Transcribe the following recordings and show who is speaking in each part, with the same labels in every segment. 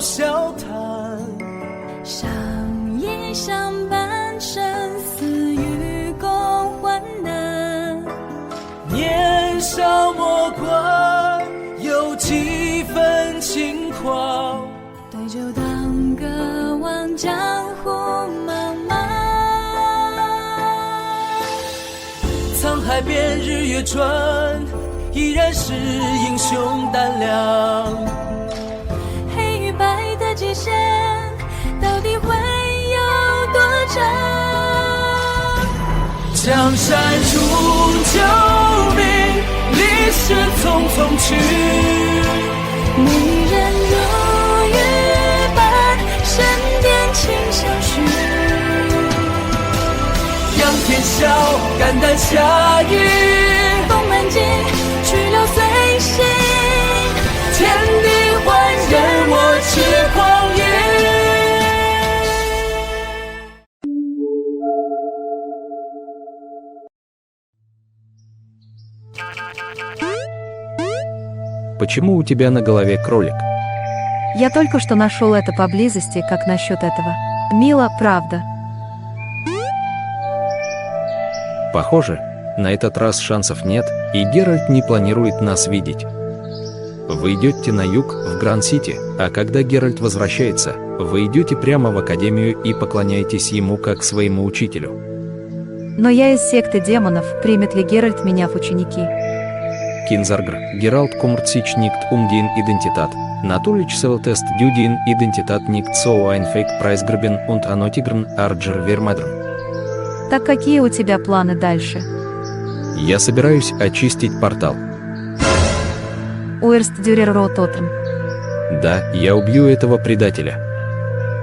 Speaker 1: 笑谈。
Speaker 2: 上一上半生死与共患难，
Speaker 1: 年少莫怪有几分轻狂，
Speaker 2: 对酒当歌望江湖茫茫。
Speaker 1: 沧海变日月转，依然是英雄胆量。
Speaker 2: 黑与白的界限到底会有多长？
Speaker 1: 江山如旧名，历史匆匆去。
Speaker 2: 美人如玉般，身边轻相许。
Speaker 1: 仰天笑，肝胆侠义，
Speaker 2: 风满襟，去留随行。
Speaker 1: 天地换人，我痴狂野。
Speaker 3: Почему у тебя на голове кролик?
Speaker 4: Я только что нашел это поблизости, как насчет этого? Мило, правда.
Speaker 3: Похоже, на этот раз шансов нет, и Геральт не планирует нас видеть. Вы идете на юг, в Гранд-Сити, а когда Геральт возвращается, вы идете прямо в Академию и поклоняетесь ему как своему учителю.
Speaker 4: Но я из секты демонов, примет ли Геральт меня в ученики?
Speaker 3: Кинзаргр, Geralt kommt sich nicht den Identität. Natürlich sollte du den Identität nicht so einfach preisgeben und anotigern Arger vermeiden.
Speaker 4: Так какие у тебя планы дальше?
Speaker 3: Я собираюсь очистить портал.
Speaker 4: Уэрст дюрер рототрн.
Speaker 3: Да, я убью этого предателя.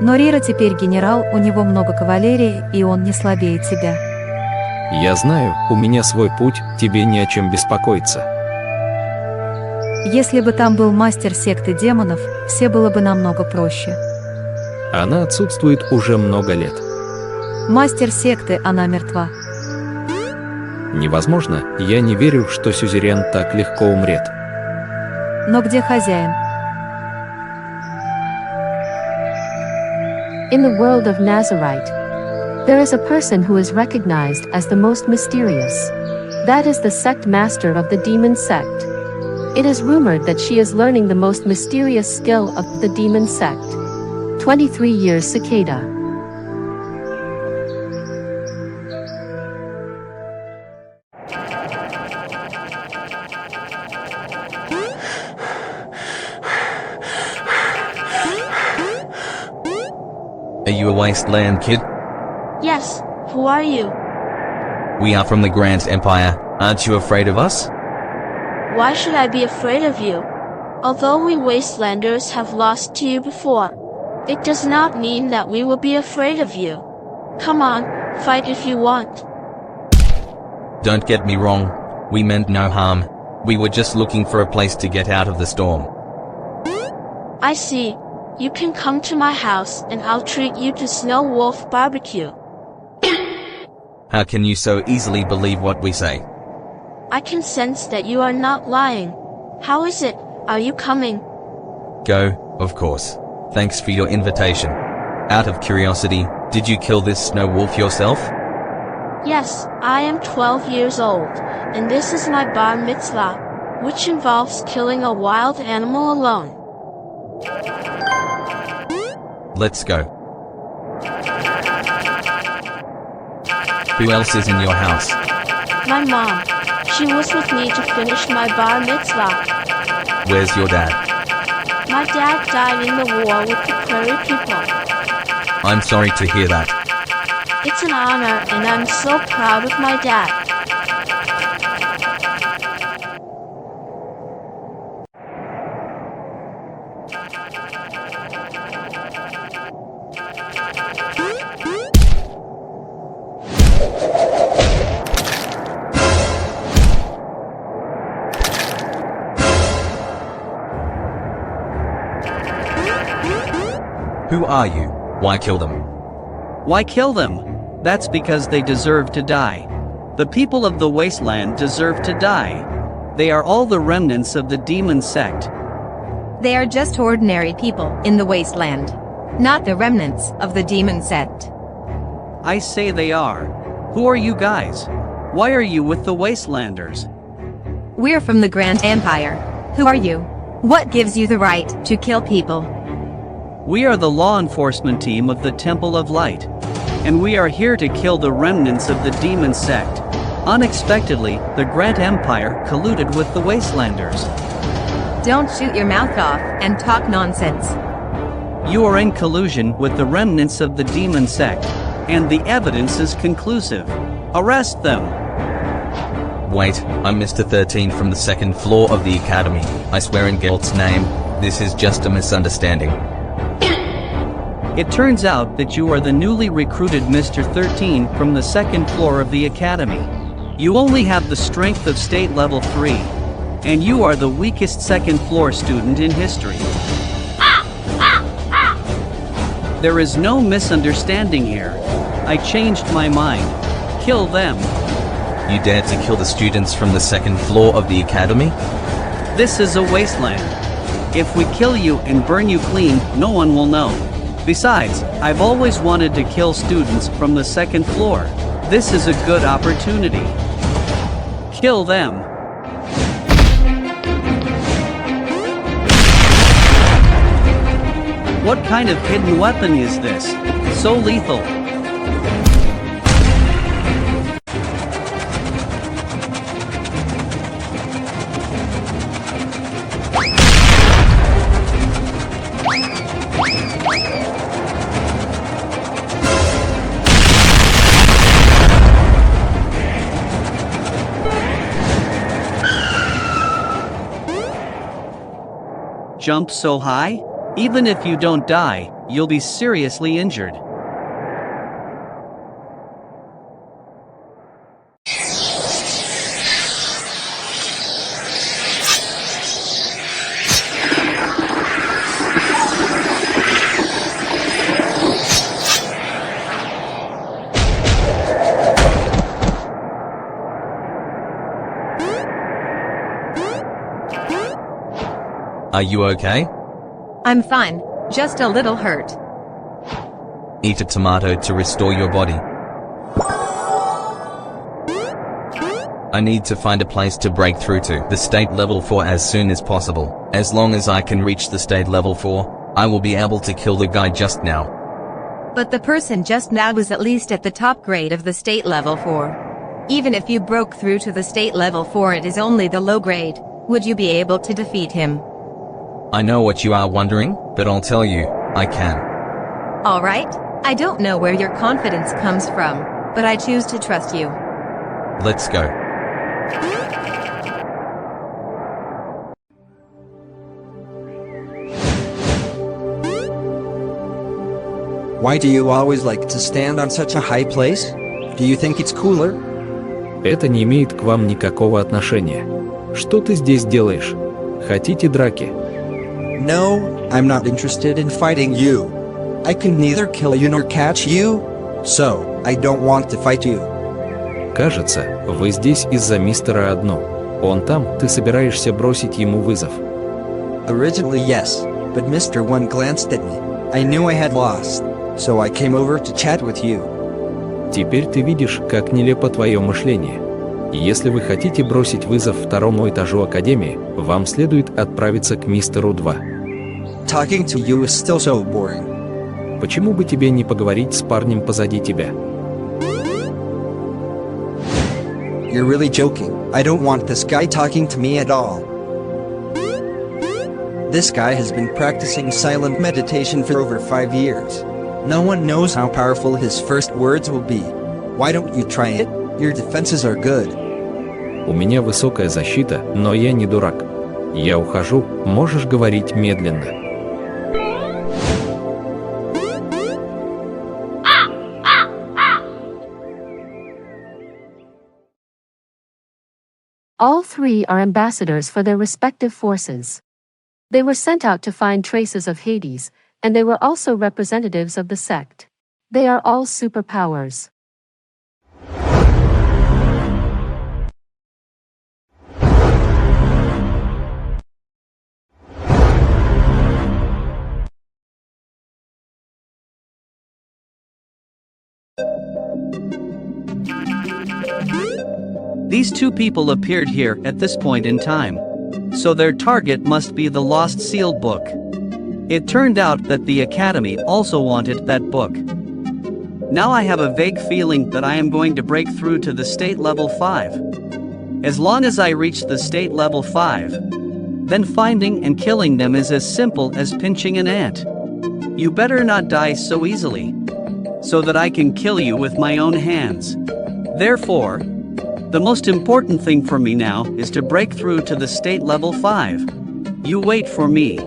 Speaker 4: Но Рира теперь генерал, у него много кавалерии, и он не слабее тебя.
Speaker 3: Я знаю, у меня свой путь, тебе не о чем беспокоиться.
Speaker 4: Если бы там был мастер секты демонов, все было бы намного проще.
Speaker 3: Она отсутствует уже много лет.
Speaker 4: Мастер секты, она мертва.
Speaker 3: Невозможно, я не верю, что сюзерен так легко умрет.
Speaker 4: Но где хозяин?
Speaker 5: In the world of Nazarite, there is a person who is recognized as the most mysterious. That is the sect master of the demon sect. It is rumored that she is learning the most mysterious skill of the demon sect. 23 years cicada.
Speaker 6: Are you a wasteland kid?
Speaker 7: Yes, who are you?
Speaker 6: We are from the Grand Empire. Aren't you afraid of us?
Speaker 7: Why should I be afraid of you? Although we wastelanders have lost to you before, it does not mean that we will be afraid of you. Come on, fight if you want.
Speaker 6: Don't get me wrong. We meant no harm. We were just looking for a place to get out of the storm.
Speaker 7: I see. You can come to my house and I'll treat you to Snow Wolf barbecue.
Speaker 6: How can you so easily believe what we say?
Speaker 7: I can sense that you are not lying. How is it? Are you coming?
Speaker 6: Go, of course. Thanks for your invitation. Out of curiosity, did you kill this snow wolf yourself?
Speaker 7: Yes, I am 12 years old, and this is my bar mitzvah, which involves killing a wild animal alone.
Speaker 6: Let's go. Who else is in your house?
Speaker 7: My mom. She was with me to finish my bar mitzvah.
Speaker 6: Where's your dad?
Speaker 7: My dad died in the war with the prairie people.
Speaker 6: I'm sorry to hear that.
Speaker 7: It's an honor, and I'm so proud of my dad.
Speaker 6: Who are you? Why kill them?
Speaker 8: Why kill them? That's because they deserve to die. The people of the wasteland deserve to die. They are all the remnants of the demon sect.
Speaker 4: They are just ordinary people in the wasteland, not the remnants of the demon sect.
Speaker 8: I say they are. Who are you guys? Why are you with the wastelanders?
Speaker 4: We're from the Grand Empire. Who are you? What gives you the right to kill people?
Speaker 8: We are the law enforcement team of the Temple of Light, and we are here to kill the remnants of the demon sect. Unexpectedly, the Grand Empire colluded with the wastelanders.
Speaker 4: Don't shoot your mouth off and talk nonsense.
Speaker 8: You are in collusion with the remnants of the demon sect, and the evidence is conclusive. Arrest them.
Speaker 6: Wait, I'm Mr. 13 from the second floor of the academy. I swear in Geralt's name, this is just a misunderstanding.
Speaker 8: It turns out that you are the newly recruited Mr. 13 from the second floor of the academy. You only have the strength of state level 3, and you are the weakest second floor student in history. There is no misunderstanding here. I changed my mind. Kill them.
Speaker 6: You dared to kill the students from the second floor of the academy?
Speaker 8: This is a wasteland. If we kill you and burn you clean, no one will know. Besides, I've always wanted to kill students from the second floor. This is a good opportunity. Kill them. What kind of hidden weapon is this? So lethal. Jump so high? Even if you don't die, you'll be seriously injured.
Speaker 6: Are you okay?
Speaker 4: I'm fine, just a little hurt.
Speaker 6: Eat a tomato to restore your body. I need to find a place to break through to the state level 4 as soon as possible. As long as I can reach the state level 4, I will be able to kill the guy just now.
Speaker 4: But the person just now was at least at the top grade of the state level 4. Even if you broke through to the state level 4, it is only the low grade. Would you be able to defeat him?
Speaker 6: I know what you are wondering, but I'll tell you, I can.
Speaker 4: Alright, I don't know where your confidence comes from, but I choose to trust you.
Speaker 6: Let's go.
Speaker 9: Why do you always like to stand on such a high place? Do you think it's cooler?
Speaker 3: Это не имеет к вам никакого отношения. Что ты здесь делаешь? Хотите драки?
Speaker 9: No, I'm not interested in fighting you. I can neither kill you nor catch you, so I don't want to fight you.
Speaker 3: Кажется, вы здесь из-за мистера Одно. Он там, ты собираешься бросить ему вызов.
Speaker 9: Originally yes, but Mr. One glanced at me. I knew I had lost, so I came over to chat with you.
Speaker 3: Теперь ты видишь, как нелепо твое мышление. Если вы хотите бросить вызов второму этажу Академии, вам следует отправиться к мистеру 2.
Speaker 9: Talking to you is still so boring.
Speaker 3: Почему бы тебе не поговорить с парнем позади тебя?
Speaker 9: You're really joking. I don't want this guy talking to me at all. This guy has been practicing silent meditation for over 5 years. No one knows how powerful his first words will be. Why don't you try it? Your defenses are good.
Speaker 3: У меня высокая защита, но я не дурак. Я ухожу, можешь говорить медленно.
Speaker 5: All three are ambassadors for their respective forces. They were sent out to find traces of Hades, and they were also representatives of the sect. They are all superpowers.
Speaker 8: These two people appeared here at this point in time. So their target must be the lost sealed book. It turned out that the Academy also wanted that book. Now I have a vague feeling that I am going to break through to the state level 5. As long as I reach the state level 5, then finding and killing them is as simple as pinching an ant. You better not die so easily, so that I can kill you with my own hands. Therefore, the most important thing for me now is to break through to the state level 5. You wait for me.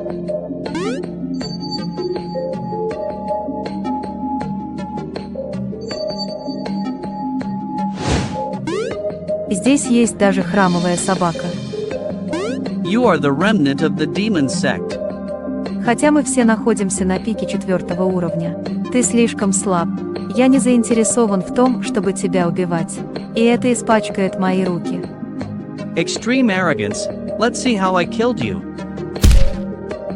Speaker 2: Здесь есть даже храмовая собака.
Speaker 8: You are the remnant of the demon sect.
Speaker 2: Хотя мы все находимся на пике 4 уровня. Ты слишком слаб. Я не заинтересован в том, чтобы тебя убивать. И это испачкает мои руки.
Speaker 8: Extreme arrogance. Let's see how I killed you.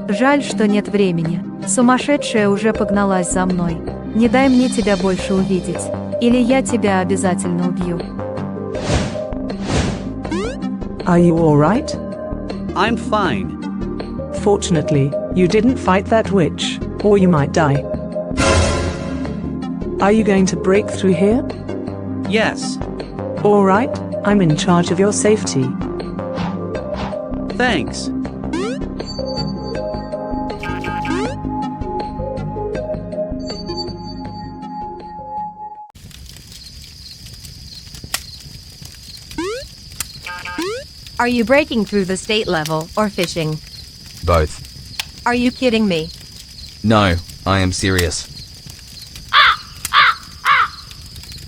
Speaker 2: Жаль, что нет времени. Сумасшедшая уже погналась за мной. Не дай мне тебя больше увидеть. Или я тебя обязательно убью.
Speaker 10: Are you alright?
Speaker 8: I'm fine.
Speaker 10: Fortunately, you didn't fight that witch, or you might die. Are you going to break through here?
Speaker 8: Yes.
Speaker 10: Alright, I'm in charge of your safety.
Speaker 8: Thanks.
Speaker 4: Are you breaking through the state level or fishing?
Speaker 6: Both.
Speaker 4: Are you kidding me?
Speaker 6: No, I am serious.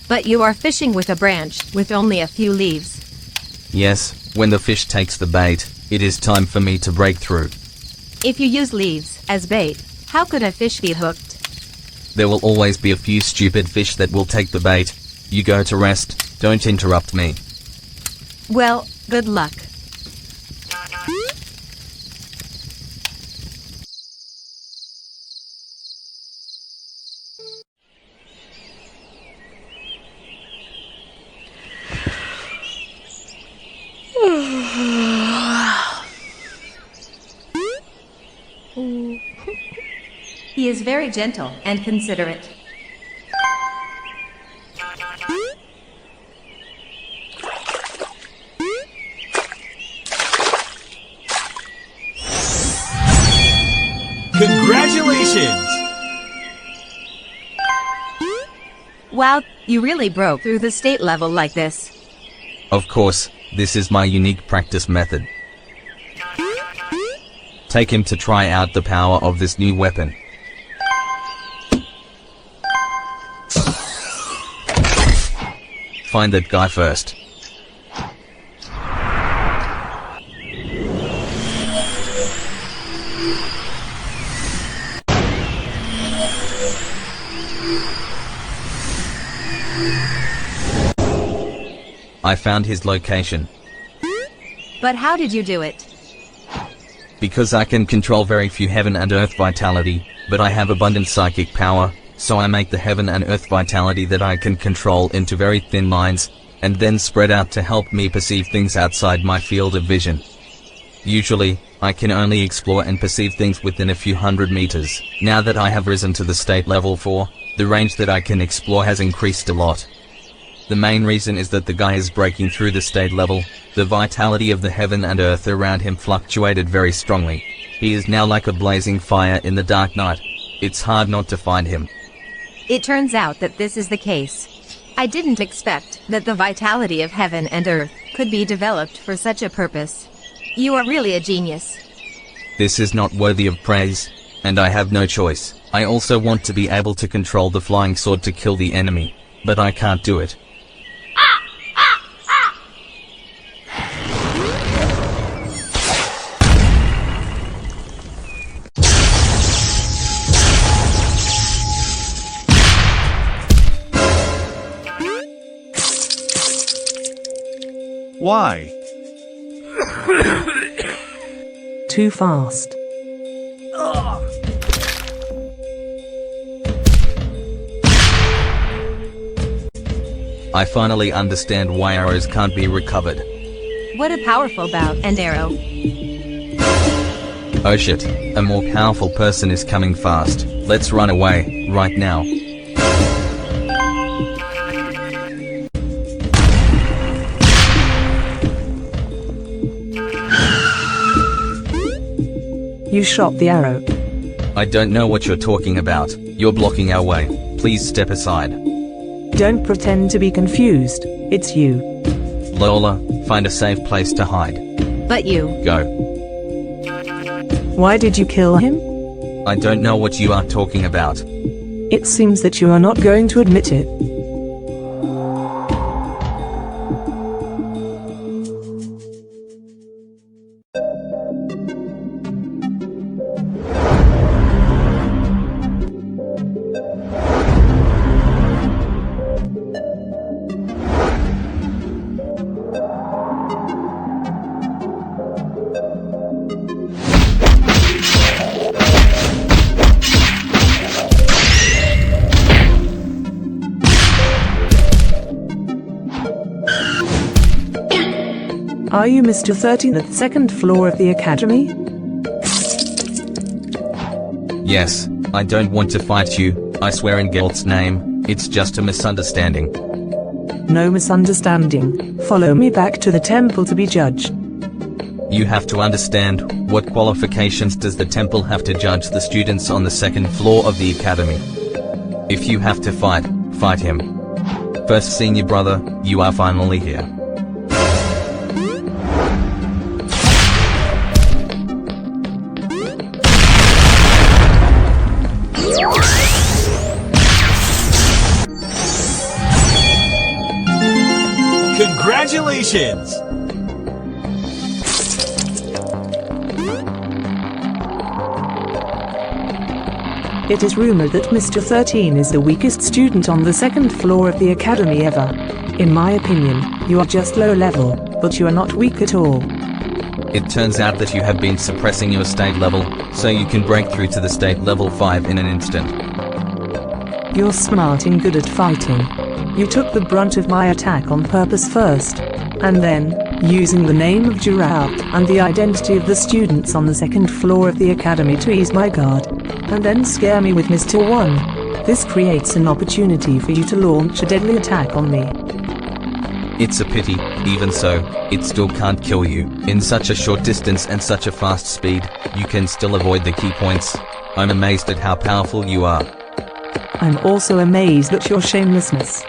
Speaker 4: But you are fishing with a branch with only a few leaves.
Speaker 6: Yes, when the fish takes the bait, it is time for me to break through.
Speaker 4: If you use leaves as bait, how could a fish be hooked?
Speaker 6: There will always be a few stupid fish that will take the bait. You go to rest, don't interrupt me.
Speaker 4: Well, good luck. He is very gentle and considerate.
Speaker 11: Congratulations!
Speaker 4: Wow, you really broke through the state level like this.
Speaker 6: Of course, this is my unique practice method. Take him to try out the power of this new weapon. Find that guy first. I found his location.
Speaker 4: But how did you do it?
Speaker 6: Because I can control very few heaven and earth vitality, but I have abundant psychic power, so I make the heaven and earth vitality that I can control into very thin lines, and then spread out to help me perceive things outside my field of vision. Usually, I can only explore and perceive things within a few hundred meters. Now that I have risen to the state level 4, the range that I can explore has increased a lot. The main reason is that the guy is breaking through the state level. The vitality of the heaven and earth around him fluctuated very strongly. He is now like a blazing fire in the dark night. It's hard not to find him.
Speaker 4: It turns out that this is the case. I didn't expect that the vitality of heaven and earth could be developed for such a purpose. You are really a genius.
Speaker 6: This is not worthy of praise, and I have no choice. I also want to be able to control the flying sword to kill the enemy, but I can't do it.
Speaker 11: Why?
Speaker 10: Too fast.
Speaker 6: I finally understand why arrows can't be recovered.
Speaker 4: What a powerful bow and arrow.
Speaker 6: Oh shit, a more powerful person is coming fast. Let's run away, right now.
Speaker 10: You shot the arrow.
Speaker 6: I don't know what you're talking about. You're blocking our way. Please step aside.
Speaker 10: Don't pretend to be confused. It's you.
Speaker 6: Lola, find a safe place to hide.
Speaker 4: But you.
Speaker 6: Go.
Speaker 10: Why did you kill him?
Speaker 6: I don't know what you are talking about.
Speaker 10: It seems that you are not going to admit it. Are you Mr. 13 at the second floor of the academy?
Speaker 6: Yes, I don't want to fight you, I swear in Geralt's name, it's just a misunderstanding.
Speaker 10: No misunderstanding. Follow me back to the temple to be judged.
Speaker 6: You have to understand, what qualifications does the temple have to judge the students on the second floor of the academy? If you have to fight, fight him. First senior brother, you are finally here.
Speaker 11: Congratulations!
Speaker 10: It is rumored that Mr. 13 is the weakest student on the second floor of the academy ever. In my opinion, you are just low level, but you are not weak at all.
Speaker 6: It turns out that you have been suppressing your state level, so you can break through to the state level 5 in an instant.
Speaker 10: You're smart and good at fighting. You took the brunt of my attack on purpose first, and then, using the name of Geralt and the identity of the students on the second floor of the academy to ease my guard, and then scare me with Mr. 1. This creates an opportunity for you to launch a deadly attack on me.
Speaker 6: It's a pity, even so, it still can't kill you. In such a short distance and such a fast speed, you can still avoid the key points. I'm amazed at how powerful you are.
Speaker 10: I'm also amazed at your shamelessness.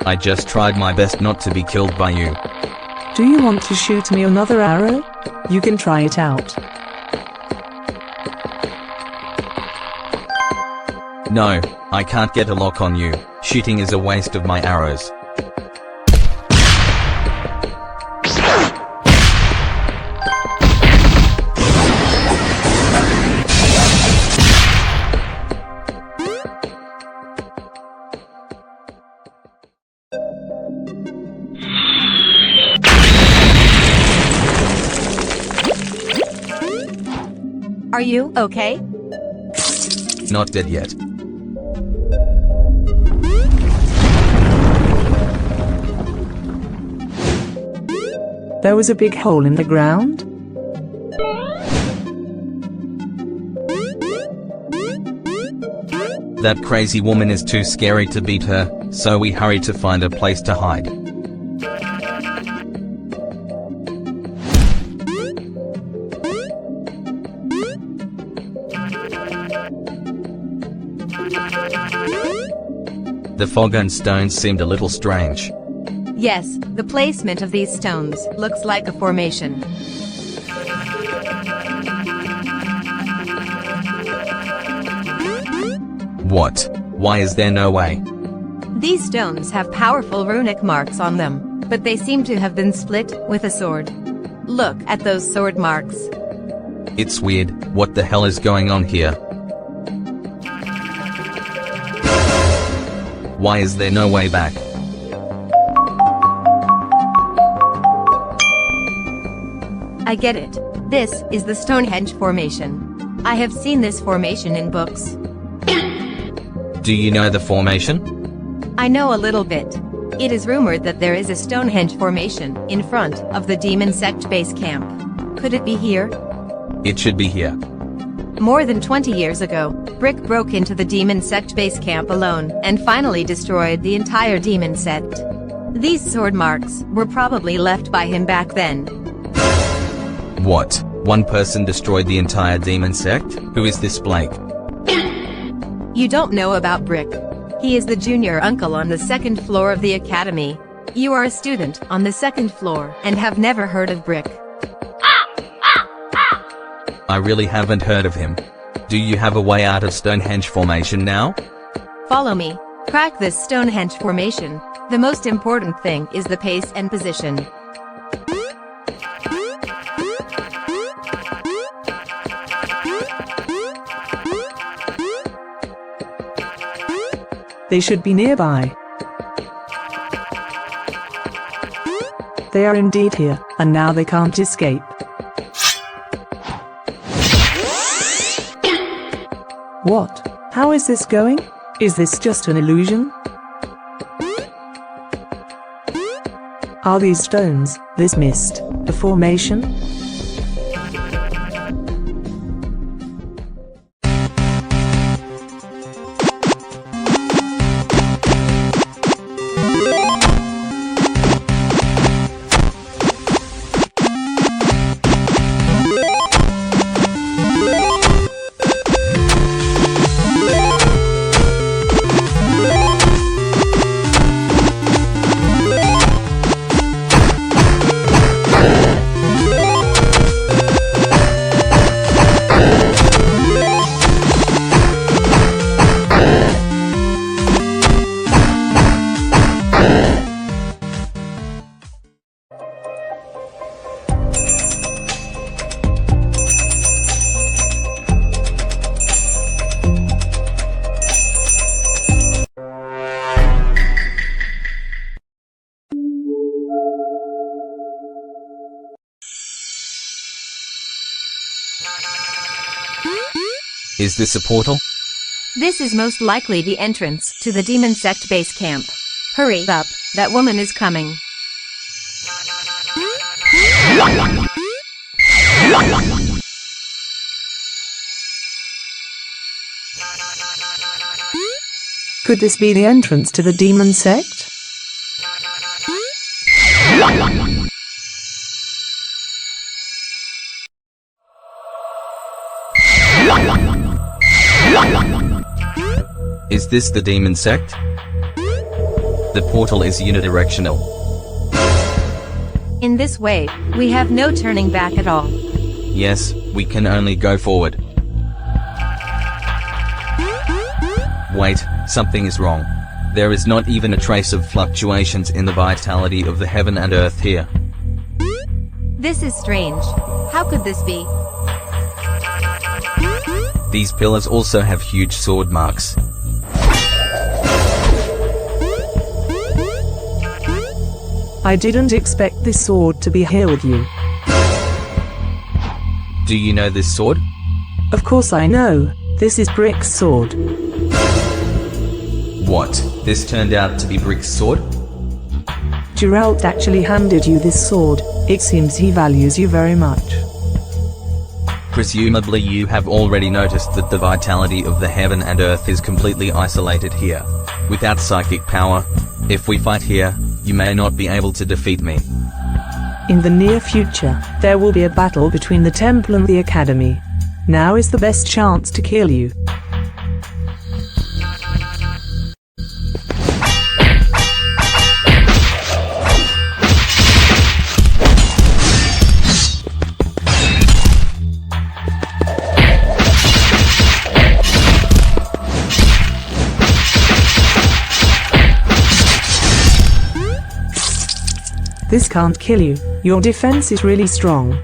Speaker 6: I just tried my best not to be killed by you.
Speaker 10: Do you want to shoot me another arrow? You can try it out.
Speaker 6: No, I can't get a lock on you. Shooting is a waste of my arrows.
Speaker 4: Are you okay?
Speaker 6: Not dead yet.
Speaker 10: There was a big hole in the ground?
Speaker 6: That crazy woman is too scary to beat her, so we hurry to find a place to hide. The fog and stones seemed a little strange.
Speaker 4: Yes, the placement of these stones looks like a formation.
Speaker 6: What? Why is there no way?
Speaker 4: These stones have powerful runic marks on them, but they seem to have been split with a sword. Look at those sword marks.
Speaker 6: It's weird, what the hell is going on here? Why is there no way back?
Speaker 4: I get it. This is the Stonehenge formation. I have seen this formation in books.
Speaker 6: Do you know the formation?
Speaker 4: I know a little bit. It is rumored that there is a Stonehenge formation in front of the demon sect base camp. Could it be here?
Speaker 6: It should be here.
Speaker 4: More than 20 years ago, Brick broke into the demon sect base camp alone and finally destroyed the entire demon sect. These sword marks were probably left by him back then.
Speaker 6: What? One person destroyed the entire demon sect? Who is this Blake?
Speaker 4: You don't know about Brick. He is the junior uncle on the second floor of the academy. You are a student on the second floor and have never heard of Brick.
Speaker 6: I really haven't heard of him. Do you have a way out of Stonehenge formation now?
Speaker 4: Follow me. Crack this Stonehenge formation. The most important thing is the pace and position.
Speaker 10: They should be nearby. They are indeed here, and now they can't escape. What? How is this going? Is this just an illusion? Are these stones, this mist, a formation?
Speaker 6: Is this a portal?
Speaker 4: This is most likely the entrance to the demon sect base camp. Hurry up, that woman is coming.
Speaker 10: Could this be the entrance to the demon sect?
Speaker 6: Is this the demon sect? The portal is unidirectional.
Speaker 4: In this way, we have no turning back at all.
Speaker 6: Yes, we can only go forward. Wait, something is wrong. There is not even a trace of fluctuations in the vitality of the heaven and earth here.
Speaker 4: This is strange. How could this be?
Speaker 6: These pillars also have huge sword marks.
Speaker 10: I didn't expect this sword to be here with you.
Speaker 6: Do you know this sword?
Speaker 10: Of course I know. This is Brick's sword.
Speaker 6: What? This turned out to be Brick's sword?
Speaker 10: Geralt actually handed you this sword. It seems he values you very much.
Speaker 6: Presumably you have already noticed that the vitality of the heaven and earth is completely isolated here. Without psychic power, if we fight here, you may not be able to defeat me.
Speaker 10: In the near future, there will be a battle between the temple and the academy. Now is the best chance to kill you. This can't kill you. Your defense is really strong.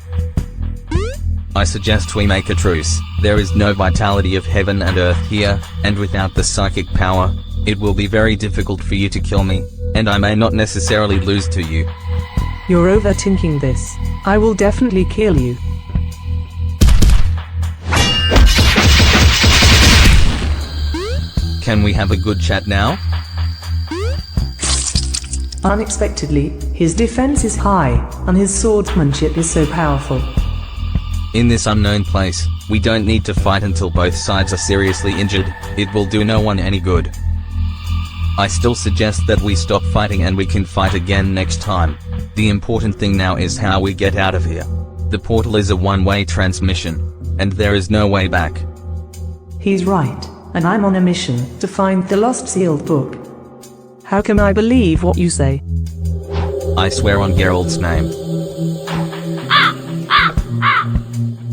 Speaker 6: I suggest we make a truce. There is no vitality of heaven and earth here, and without the psychic power, it will be very difficult for you to kill me, and I may not necessarily lose to you.
Speaker 10: You're overthinking this. I will definitely kill you.
Speaker 6: Can we have a good chat now?
Speaker 10: Unexpectedly, his defense is high, and his swordsmanship is so powerful.
Speaker 6: In this unknown place, we don't need to fight until both sides are seriously injured. It will do no one any good. I still suggest that we stop fighting and we can fight again next time. The important thing now is how we get out of here. The portal is a one-way transmission, and there is no way back.
Speaker 10: He's right, and I'm on a mission to find the lost sealed book. How can I believe what you say?
Speaker 6: I swear on Geralt's name.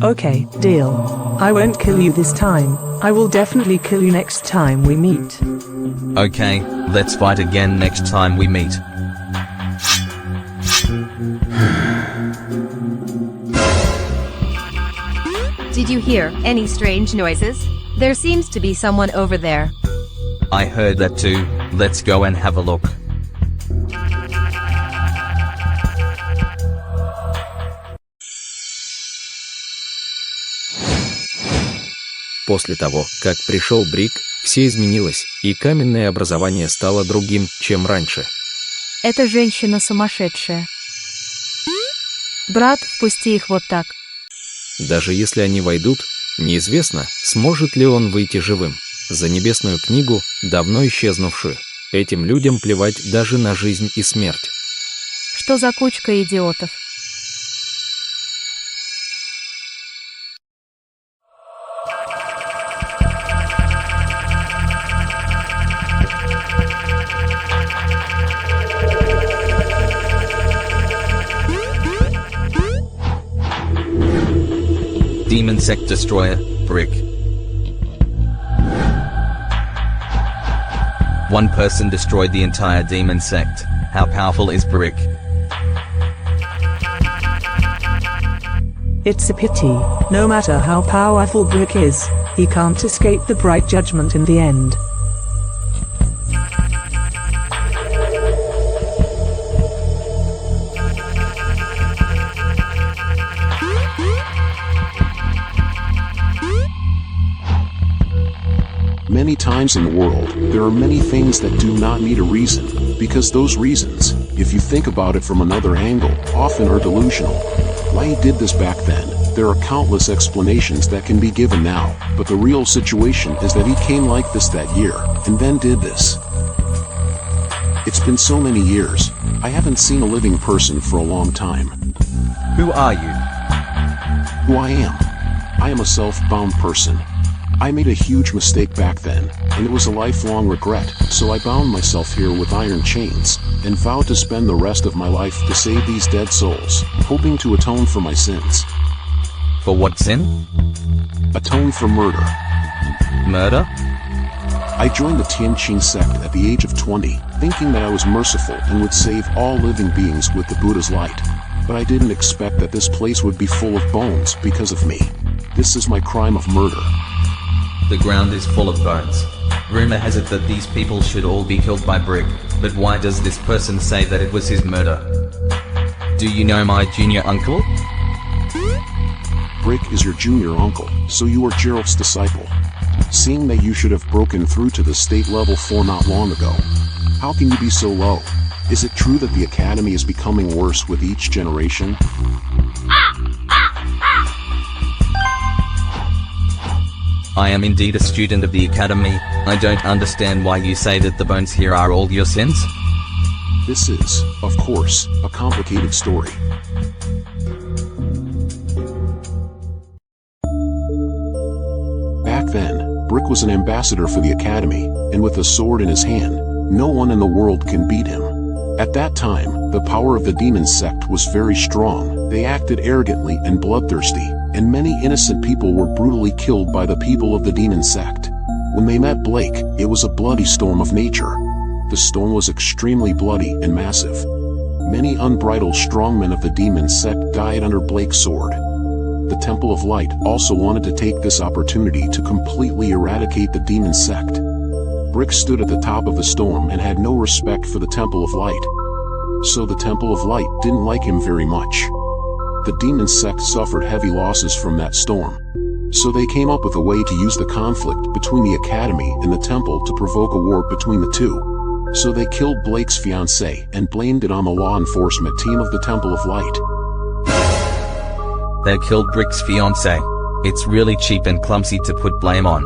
Speaker 10: Okay, deal. I won't kill you this time. I will definitely kill you next time we meet.
Speaker 6: Okay, let's fight again next time we meet.
Speaker 4: Did you hear any strange noises? There seems to be someone over there.
Speaker 6: I heard that too. Let's go and have a look.
Speaker 3: После того, как пришел Брик, все изменилось, и каменное образование стало другим, чем раньше.
Speaker 2: Эта женщина сумасшедшая. Брат, впусти их вот так.
Speaker 3: Даже если они войдут, неизвестно, сможет ли он выйти живым. За небесную книгу, давно исчезнувшую. Этим людям плевать даже на жизнь и смерть.
Speaker 2: Что за кучка идиотов?
Speaker 6: Demon Sect Destroyer, Brick. One person destroyed the entire demon sect. How powerful is Brick?
Speaker 10: It's a pity. No matter how powerful Brick is, he can't escape the bright judgment in the end.
Speaker 11: Many times in the world, there are many things that do not need a reason, because those reasons, if you think about it from another angle, often are delusional. Why he did this back then, there are countless explanations that can be given now, but the real situation is that he came like this that year, and then did this. It's been so many years, I haven't seen a living person for a long time.
Speaker 6: Who are you?
Speaker 11: Who I am? I am a self-bound person. I made a huge mistake back then, and it was a lifelong regret, so I bound myself here with iron chains, and vowed to spend the rest of my life to save these dead souls, hoping to atone for my sins.
Speaker 6: For what sin?
Speaker 11: Atone for murder.
Speaker 6: Murder?
Speaker 11: I joined the Tianqin sect at the age of 20, thinking that I was merciful and would save all living beings with the Buddha's light. But I didn't expect that this place would be full of bones because of me. This is my crime of murder.
Speaker 6: The ground is full of bones. Rumor has it that these people should all be killed by Brick, but why does this person say that it was his murder? Do you know my junior uncle?
Speaker 11: Brick is your junior uncle, so you are Geralt's disciple. Seeing that you should have broken through to the state level 4 not long ago. How can you be so low? Is it true that the academy is becoming worse with each generation?
Speaker 6: I am indeed a student of the academy. I don't understand why you say that the bones here are all your sins.
Speaker 11: This is, of course, a complicated story. Back then, Brick was an ambassador for the academy, and with a sword in his hand, no one in the world can beat him. At that time, the power of the demon sect was very strong. They acted arrogantly and bloodthirsty, and many innocent people were brutally killed by the people of the demon sect. When they met Blake, it was a bloody storm of nature. The storm was extremely bloody and massive. Many unbridled strongmen of the demon sect died under Blake's sword. The Temple of Light also wanted to take this opportunity to completely eradicate the demon sect. Brick stood at the top of the storm and had no respect for the Temple of Light. So the Temple of Light didn't like him very much. The demon sect suffered heavy losses from that storm. So they came up with a way to use the conflict between the academy and the temple to provoke a war between the two. So they killed Blake's fiancée and blamed it on the law enforcement team of the Temple of Light.
Speaker 6: They killed Brick's fiancé. It's really cheap and clumsy to put blame on.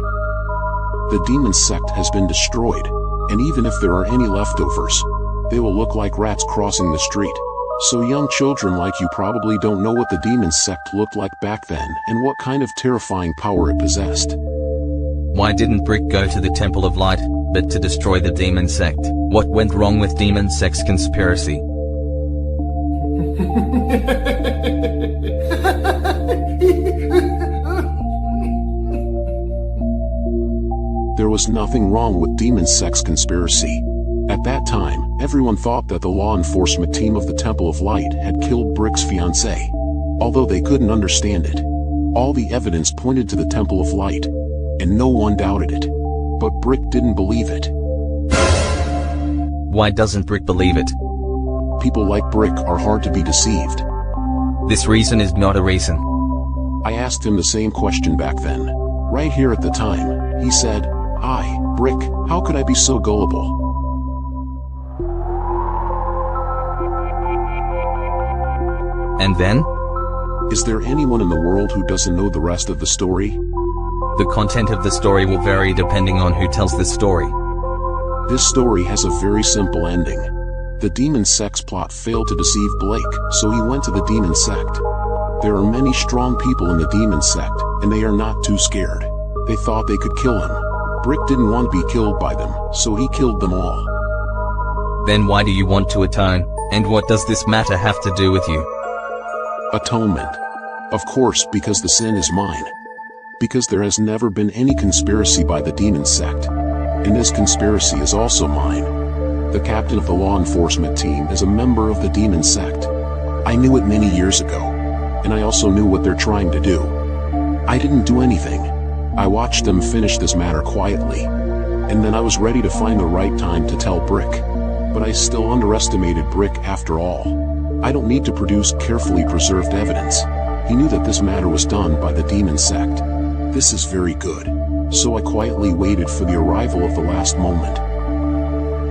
Speaker 11: The demon sect has been destroyed, and even if there are any leftovers, they will look like rats crossing the street. So young children like you probably don't know what the demon sect looked like back then and what kind of terrifying power it possessed.
Speaker 6: Why didn't Brick go to the Temple of Light, but to destroy the demon sect? What went wrong with demon sect's conspiracy?
Speaker 11: There was nothing wrong with demon sect's conspiracy. At that time, everyone thought that the law enforcement team of the Temple of Light had killed Brick's fiancée. Although they couldn't understand it. All the evidence pointed to the Temple of Light, and no one doubted it. But Brick didn't believe it.
Speaker 6: Why doesn't Brick believe it?
Speaker 11: People like Brick are hard to be deceived.
Speaker 6: This reason is not a reason.
Speaker 11: I asked him the same question back then. Right here at the time, he said, Brick, how could I be so gullible?
Speaker 6: And then?
Speaker 11: Is there anyone in the world who doesn't know the rest of the story?
Speaker 6: The content of the story will vary depending on who tells the story.
Speaker 11: This story has a very simple ending. The demon sect's plot failed to deceive Blake, so he went to the demon sect. There are many strong people in the demon sect, and they are not too scared. They thought they could kill him. Brick didn't want to be killed by them, so he killed them all.
Speaker 6: Then why do you want to atone, and what does this matter have to do with you?
Speaker 11: Atonement. Of course, because the sin is mine. Because there has never been any conspiracy by the demon sect. And this conspiracy is also mine. The captain of the law enforcement team is a member of the demon sect. I knew it many years ago. And I also knew what they're trying to do. I didn't do anything. I watched them finish this matter quietly. And then I was ready to find the right time to tell Brick. But I still underestimated Brick after all. I don't need to produce carefully preserved evidence. He knew that this matter was done by the demon sect. This is very good. So I quietly waited for the arrival of the last moment.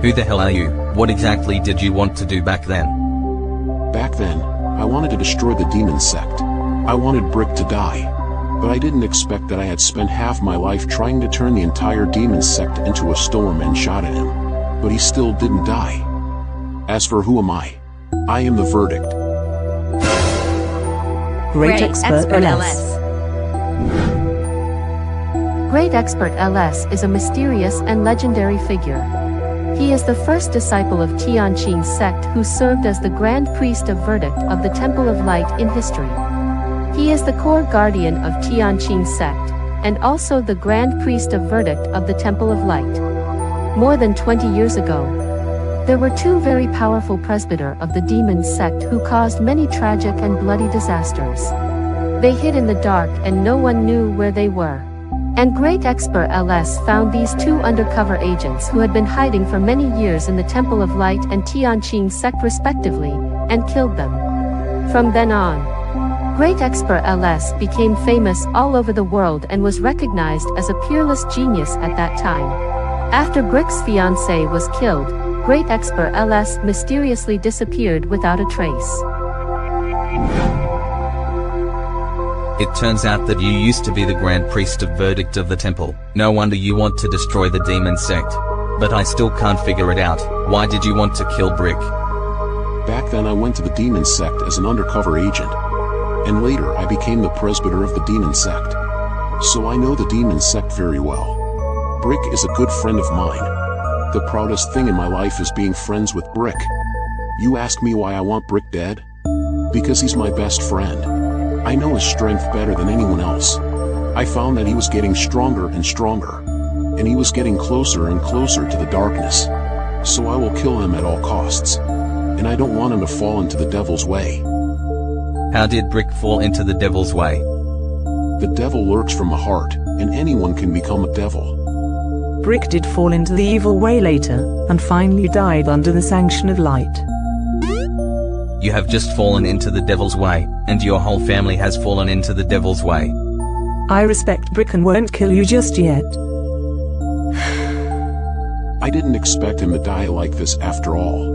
Speaker 6: Who the hell are you? What exactly did you want to do back then?
Speaker 11: Back then, I wanted to destroy the demon sect. I wanted Brick to die. But I didn't expect that I had spent half my life trying to turn the entire demon sect into a storm and shot at him. But he still didn't die. As for who am I am the verdict.
Speaker 10: Great Expert LS.
Speaker 5: Great Expert LS is a mysterious and legendary figure. He is the first disciple of Tianqing's sect who served as the Grand Priest of Verdict of the Temple of Light in history. He is the core guardian of Tianqing's sect, and also the Grand Priest of Verdict of the Temple of Light. More than 20 years ago, there were two very powerful presbyters of the demon sect who caused many tragic and bloody disasters. They hid in the dark and no one knew where they were. And Great Expert LS found these two undercover agents who had been hiding for many years in the Temple of Light and Tianqing sect respectively, and killed them. From then on, Great Expert LS became famous all over the world and was recognized as a peerless genius at that time. After Brick's fiancée was killed, Great Expert LS mysteriously disappeared without a trace.
Speaker 6: It turns out that you used to be the Grand Priest of Verdict of the Temple. No wonder you want to destroy the demon sect. But I still can't figure it out. Why did you want to kill Brick?
Speaker 11: Back then I went to the demon sect as an undercover agent. And later I became the presbyter of the demon sect. So I know the demon sect very well. Brick is a good friend of mine. The proudest thing in my life is being friends with Brick. You ask me why I want Brick dead? Because he's my best friend. I know his strength better than anyone else. I found that he was getting stronger and stronger. And he was getting closer and closer to the darkness. So I will kill him at all costs. And I don't want him to fall into the devil's way.
Speaker 6: How did Brick fall into the devil's way?
Speaker 11: The devil lurks from the heart, and anyone can become a devil.
Speaker 10: Brick did fall into the evil way later, and finally died under the sanction of light.
Speaker 6: You have just fallen into the devil's way, and your whole family has fallen into the devil's way.
Speaker 10: I respect Brick and won't kill you just yet.
Speaker 11: I didn't expect him to die like this after all.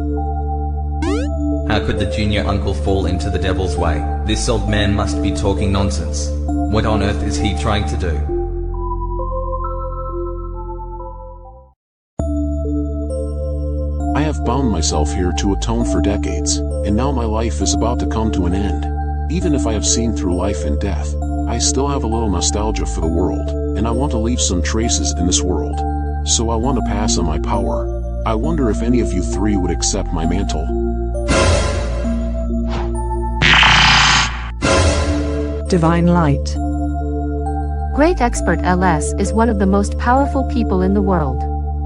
Speaker 6: How could the junior uncle fall into the devil's way? This old man must be talking nonsense. What on earth is he trying to do?
Speaker 11: I have bound myself here to atone for decades, and now my life is about to come to an end. Even if I have seen through life and death, I still have a little nostalgia for the world, and I want to leave some traces in this world. So I want to pass on my power. I wonder if any of you three would accept my mantle.
Speaker 10: Divine Light.
Speaker 5: Great Expert LS is one of the most powerful people in the world.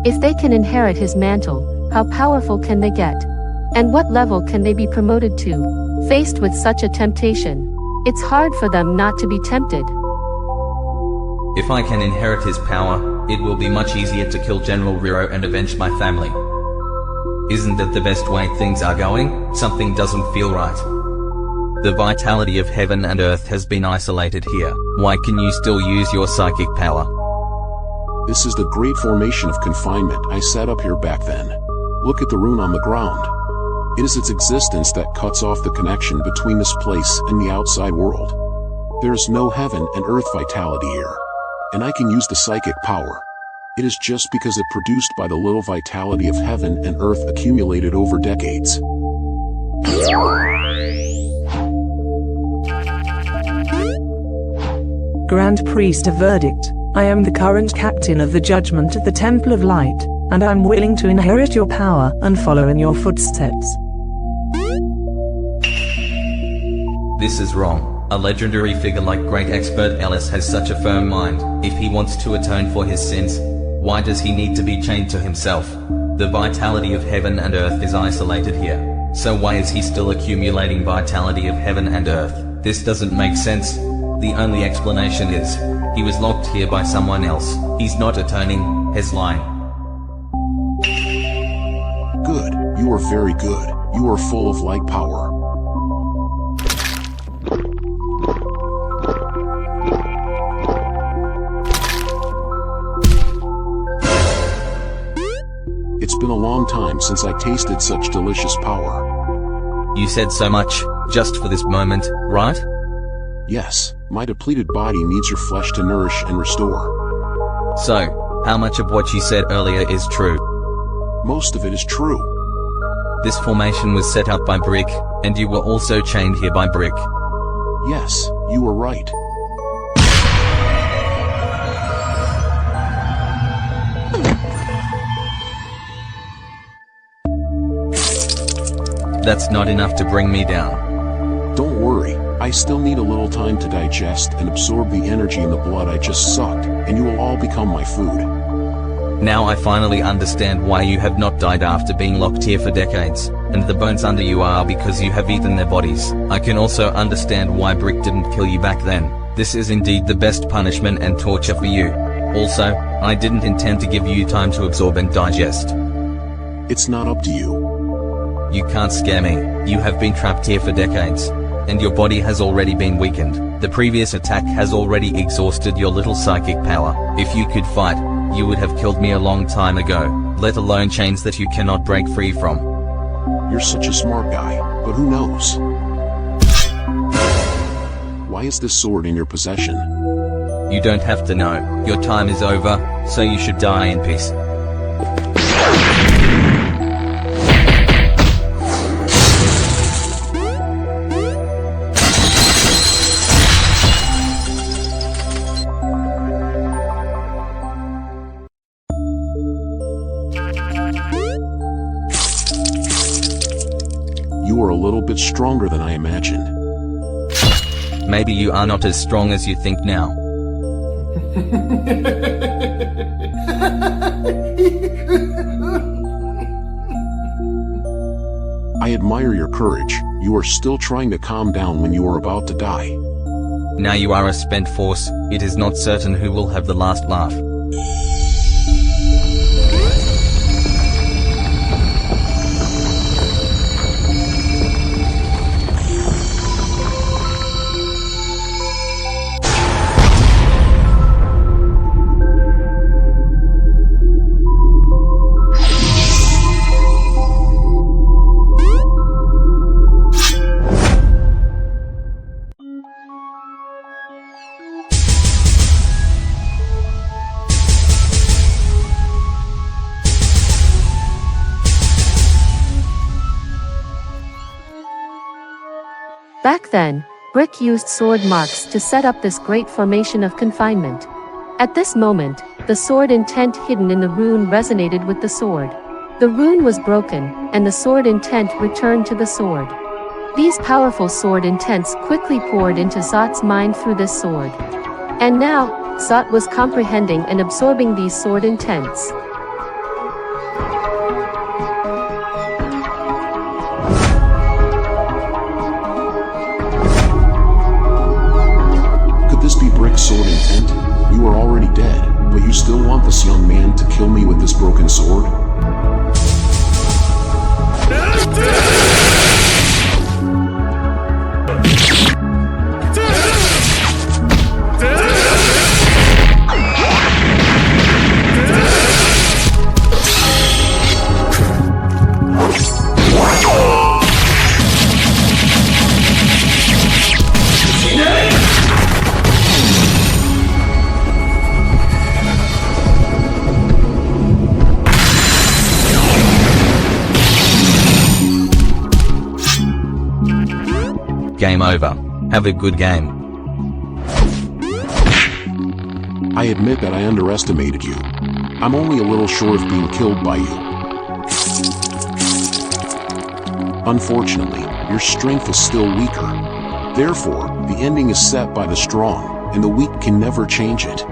Speaker 5: If they can inherit his mantle, how powerful can they get? And what level can they be promoted to? Faced with such a temptation, it's hard for them not to be tempted.
Speaker 6: If I can inherit his power, it will be much easier to kill General Riro and avenge my family. Isn't that the best way things are going? Something doesn't feel right. The vitality of heaven and earth has been isolated here. Why can you still use your psychic power?
Speaker 11: This is the great formation of confinement I set up here back then. Look at the rune on the ground. It is its existence that cuts off the connection between this place and the outside world. There is no heaven and earth vitality here, and I can use the psychic power. It is just because it produced by the little vitality of heaven and earth accumulated over decades.
Speaker 10: Grand Priest of Verdict, I am the current captain of the judgment at the Temple of Light, and I am willing to inherit your power and follow in your footsteps.
Speaker 6: This is wrong. A legendary figure like Great Expert Ellis has such a firm mind. If he wants to atone for his sins, why does he need to be chained to himself? The vitality of heaven and earth is isolated here. So why is he still accumulating vitality of heaven and earth? This doesn't make sense. The only explanation is, he was locked here by someone else. He's not atoning, he's lying.
Speaker 11: Good, you are very good. You are full of light power. It's been a long time since I tasted such delicious power.
Speaker 6: You said so much, just for this moment, right?
Speaker 11: Yes, my depleted body needs your flesh to nourish and restore.
Speaker 6: So, how much of what you said earlier is true?
Speaker 11: Most of it is true.
Speaker 6: This formation was set up by Brick, and you were also chained here by Brick.
Speaker 11: Yes, you were right.
Speaker 6: That's not enough to bring me down.
Speaker 11: Don't worry, I still need a little time to digest and absorb the energy in the blood I just sucked, and you will all become my food.
Speaker 6: Now I finally understand why you have not died after being locked here for decades, and the bones under you are because you have eaten their bodies. I can also understand why Brick didn't kill you back then. This is indeed the best punishment and torture for you. Also, I didn't intend to give you time to absorb and digest.
Speaker 11: It's not up to you.
Speaker 6: You can't scare me. You have been trapped here for decades, and your body has already been weakened. The previous attack has already exhausted your little psychic power. If you could fight, you would have killed me a long time ago, let alone chains that you cannot break free from.
Speaker 11: You're such a smart guy, but who knows? Why is this sword in your possession?
Speaker 6: You don't have to know. Your time is over, so you should die in peace.
Speaker 11: You are a little bit stronger than I imagined.
Speaker 6: Maybe you are not as strong as you think now.
Speaker 11: I admire your courage. You are still trying to calm down when you are about to die.
Speaker 6: Now you are a spent force. It is not certain who will have the last laugh.
Speaker 5: Back then, Brick used sword marks to set up this great formation of confinement. At this moment, the sword intent hidden in the rune resonated with the sword. The rune was broken, and the sword intent returned to the sword. These powerful sword intents quickly poured into Zot's mind through this sword. And now, Zot was comprehending and absorbing these sword intents.
Speaker 11: Could this be Brick's sword intent? You are already dead, but you still want this young man to kill me with this broken sword?
Speaker 6: Game over. Have a good game.
Speaker 11: I admit that I underestimated you. I'm only a little short of being killed by you. Unfortunately, your strength is still weaker. Therefore, the ending is set by the strong, and the weak can never change it.